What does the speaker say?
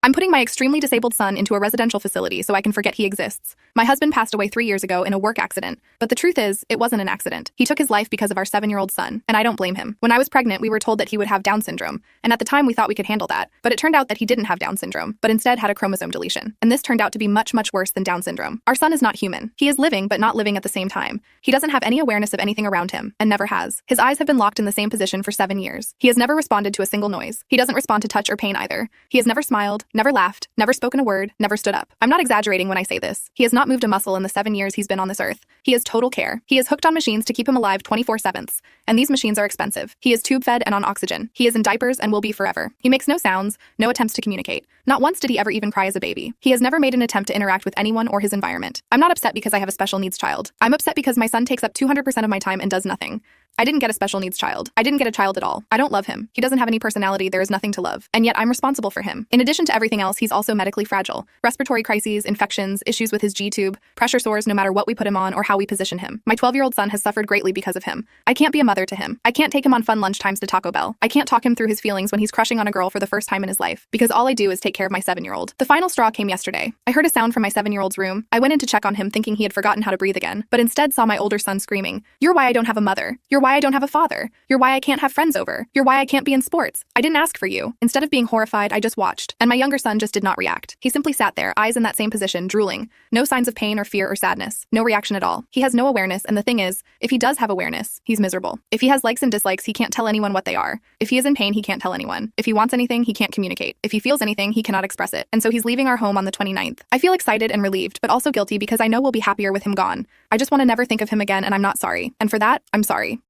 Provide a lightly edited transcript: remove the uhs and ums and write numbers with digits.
I'm putting my extremely disabled son into a residential facility so I can forget he exists. My husband passed away 3 years ago in a work accident, but the truth is, it wasn't an accident. He took his life because of our 7-year-old son, and I don't blame him. When I was pregnant, we were told that he would have Down syndrome, and at the time we thought we could handle that. But it turned out that he didn't have Down syndrome, but instead had a chromosome deletion. And this turned out to be much, much worse than Down syndrome. Our son is not human. He is living, but not living at the same time. He doesn't have any awareness of anything around him, and never has. His eyes have been locked in the same position for 7 years. He has never responded to a single noise. He doesn't respond to touch or pain either. He has never smiled, never laughed, never spoken a word, never stood up. I'm not exaggerating when I say this. He has not moved a muscle in the 7 years he's been on this earth. He has total care. He is hooked on machines to keep him alive 24/7, and these machines are expensive. He is tube-fed and on oxygen. He is in diapers and will be forever. He makes no sounds, no attempts to communicate. Not once did he ever even cry as a baby. He has never made an attempt to interact with anyone or his environment. I'm not upset because I have a special needs child. I'm upset because my son takes up 200% of my time and does nothing. I didn't get a special needs child. I didn't get a child at all. I don't love him. He doesn't have any personality. There is nothing to love. And yet I'm responsible for him. In addition to everything else, he's also medically fragile. Respiratory crises, infections, issues with his G-tube, pressure sores no matter what we put him on or how we position him. My 12-year-old son has suffered greatly because of him. I can't be a mother to him. I can't take him on fun lunchtimes to Taco Bell. I can't talk him through his feelings when he's crushing on a girl for the first time in his life, because all I do is take care of my 7-year-old. The final straw came yesterday. I heard a sound from my 7-year-old's room. I went in to check on him thinking he had forgotten how to breathe again, but instead saw my older son screaming, "You're why I don't have a mother. You're why I don't have a father. You're why I can't have friends over. You're why I can't be in sports. I didn't ask for you." Instead of being horrified, I just watched, and my younger son just did not react. He simply sat there, eyes in that same position, drooling. No signs of pain or fear or sadness. No reaction at all. He has no awareness, and the thing is, if he does have awareness, he's miserable. If he has likes and dislikes, he can't tell anyone what they are. If he is in pain, he can't tell anyone. If he wants anything, he can't communicate. If he feels anything, he cannot express it. And so he's leaving our home on the 29th. I feel excited and relieved, but also guilty because I know we'll be happier with him gone. I just want to never think of him again, and I'm not sorry. And for that, I'm sorry.